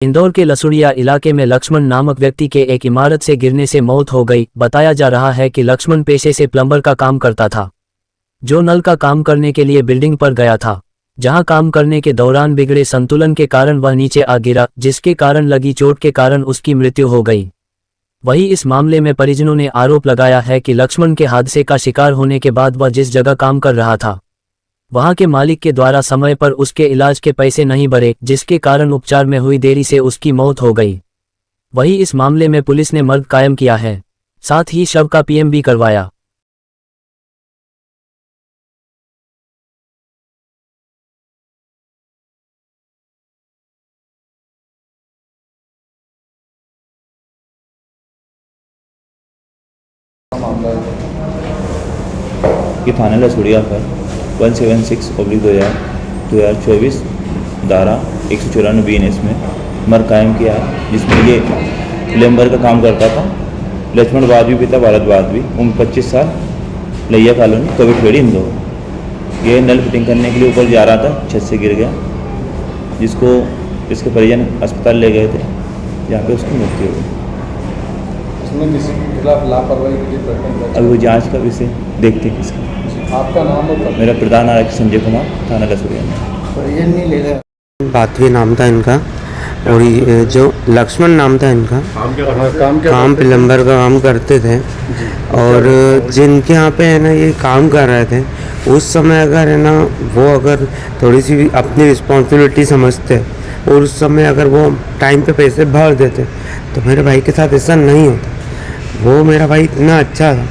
इंदौर के लसुड़िया इलाके में लक्ष्मण नामक व्यक्ति के एक इमारत से गिरने से मौत हो गई। बताया जा रहा है कि लक्ष्मण पेशे से प्लम्बर का काम करता था, जो नल का काम करने के लिए बिल्डिंग पर गया था, जहां काम करने के दौरान बिगड़े संतुलन के कारण वह नीचे आ गिरा, जिसके कारण लगी चोट के कारण उसकी मृत्यु हो गई। वहीं इस मामले में परिजनों ने आरोप लगाया है कि लक्ष्मण के हादसे का शिकार होने के बाद वह जिस जगह काम कर रहा था, वहां के मालिक के द्वारा समय पर उसके इलाज के पैसे नहीं भरे, जिसके कारण उपचार में हुई देरी से उसकी मौत हो गई। वहीं इस मामले में पुलिस ने मर्ग कायम किया है, साथ ही शव का पीएम भी करवाया। कि थाना लसुड़िया पर 176/2024 धारा 194 BNS में मर्ग कायम किया है, जिसमें ये प्लम्बर का काम करता था। लक्ष्मण वादवी पिता भारत वादवी, उम्र 25 साल, लैया कॉलोनी, कविखेड़ी, इंदौर। ये नल फिटिंग करने के लिए ऊपर जा रहा था, छत से गिर गया, जिसको इसके परिजन अस्पताल ले गए थे, जहाँ पे उसकी मृत्यु हो गई। इसमें किसी के खिलाफ लापरवाही की अभी वो जांच का विषय देखते हैं किसका। आपका नाम और मेरा प्रधान आरक्षक संजय कुमार, थाना लसुड़िया में। परिजन नहीं ले गए। वादवी नाम था इनका, और ये जो लक्ष्मण नाम था इनका, काम प्लम्बर का काम करते थे। और जिनके यहाँ पे है ना ये काम कर रहे थे, उस समय अगर है ना वो अगर थोड़ी सी अपनी रिस्पॉन्सिबिलिटी समझते और उस समय अगर वो टाइम पे पैसे भर देते तो मेरे भाई के साथ ऐसा नहीं होता। वो मेरा भाई इतना अच्छा था,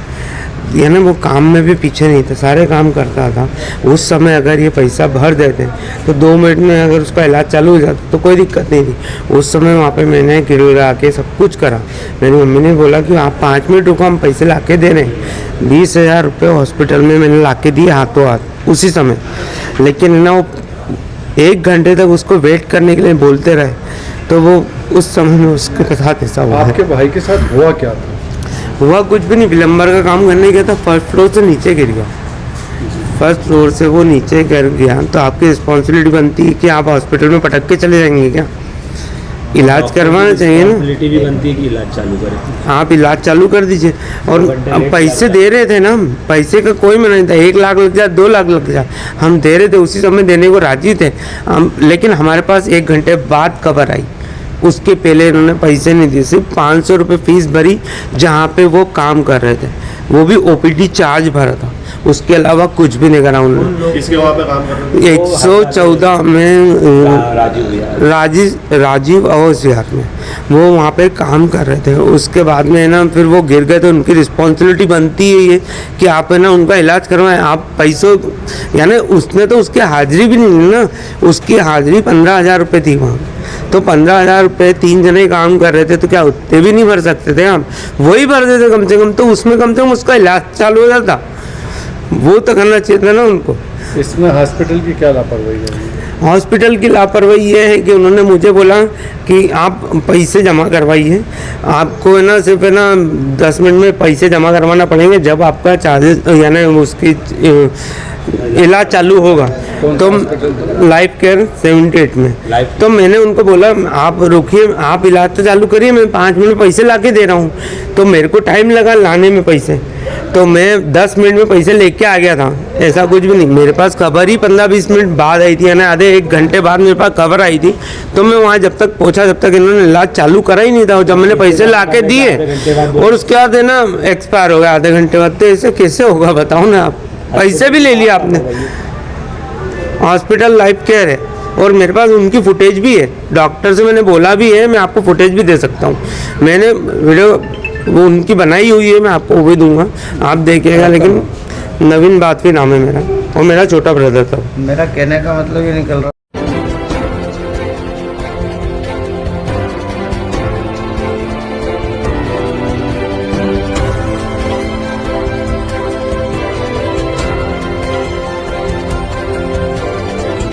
ये ना वो काम में भी पीछे नहीं था, सारे काम करता था। उस समय अगर ये पैसा भर देते तो 2 मिनट में अगर उसका इलाज चालू हो जाता तो कोई दिक्कत नहीं थी। उस समय वहाँ पे मैंने गिरा के सब कुछ करा। मेरी मम्मी ने बोला कि आप 5 मिनट रुको, हम पैसे ला के दे रहे हैं। 20,000 रुपये हॉस्पिटल में मैंने ला के दिए हाथों हाथ उसी समय। लेकिन ना वो 1 घंटे तक उसको वेट करने के लिए बोलते रहे, तो वो उस समय में उसके साथ ऐसा हुआ। आपके भाई के साथ हुआ क्या था? हुआ कुछ भी नहीं, प्लम्बर का काम करने गया था, फर्स्ट फ्लोर से नीचे गिर गया। फर्स्ट फ्लोर से वो नीचे गिर गया तो आपकी रिस्पॉन्सिबिलिटी बनती है कि आप हॉस्पिटल में पटक के चले जाएंगे क्या? इलाज करवाना चाहिए ना, भी बनती है कि इलाज चालू करें। आप इलाज चालू कर दीजिए। और अब पैसे दे रहे थे ना, पैसे का कोई मना नहीं था, 1 लाख लग जाए, 2 लाख लग जाए, हम दे रहे थे, उसी समय देने को राजी थे हम। लेकिन हमारे पास 1 घंटे बाद खबर आई, उसके पहले इन्होंने पैसे नहीं दिए, सिर्फ 500 रुपये फीस भरी जहाँ पे वो काम कर रहे थे, वो भी OPD चार्ज भरा था, उसके अलावा कुछ भी नहीं करा उन्होंने। किसके वहाँ पे काम कर रहे थे? 114 में राजीव आवास विहार में वो वहाँ पे काम कर रहे थे। उसके बाद में ना फिर वो गिर गए तो उनकी रिस्पॉन्सिबिलिटी बनती है ये कि आप है ना उनका इलाज करवाएं। आप पैसों यानी उसने तो उसकी हाजिरी भी नहीं ली ना, उसकी हाजिरी 15,000 रुपये थी वहाँ, तो 15,000 रुपये 3 जने काम कर रहे थे, तो क्या उतने भी नहीं भर सकते थे हम? वही भर देते कम से कम, तो उसमें कम से कम उसका इलाज चालू हो जाता। वो तो करना चाहिए था ना उनको। इसमें हॉस्पिटल की क्या लापरवाही है? हॉस्पिटल की लापरवाही ये है कि उन्होंने मुझे बोला कि आप पैसे जमा करवाइए, आपको है ना सिर्फ है ना 10 मिनट में पैसे जमा करवाना पड़ेंगे, जब आपका चार्जेस यानी उसकी इलाज चालू होगा। तो लाइफ केयर 78 में, तो मैंने उनको बोला आप रुकिए, आप इलाज तो चालू करिए, मैं 5 मिनट में पैसे ला के दे रहा हूँ। तो मेरे को टाइम लगा लाने में पैसे, तो मैं 10 मिनट में पैसे लेके आ गया था, ऐसा कुछ भी नहीं। मेरे पास खबर ही 15-20 मिनट बाद आई थी, यानी आधे 1 घंटे बाद मेरे पास खबर आई थी। तो मैं वहाँ जब तक पहुँचा जब तक इन्होंने इलाज चालू करा ही नहीं था। जब मैंने पैसे ला के दिए और उसके बाद है ना एक्सपायर हो गया आधे घंटे बाद, तो ऐसे कैसे होगा बताओ ना आप? पैसे भी ले लिया आपने। हॉस्पिटल लाइफ केयर है और मेरे पास उनकी फुटेज भी है, डॉक्टर से मैंने बोला भी है, मैं आपको फुटेज भी दे सकता हूँ। मैंने वीडियो वो उनकी बनाई हुई है, मैं आपको वो भी दूंगा, आप देखिएगा। लेकिन नवीन वादवी नाम है मेरा, और मेरा छोटा ब्रदर था। मेरा कहने का मतलब ये निकल रहा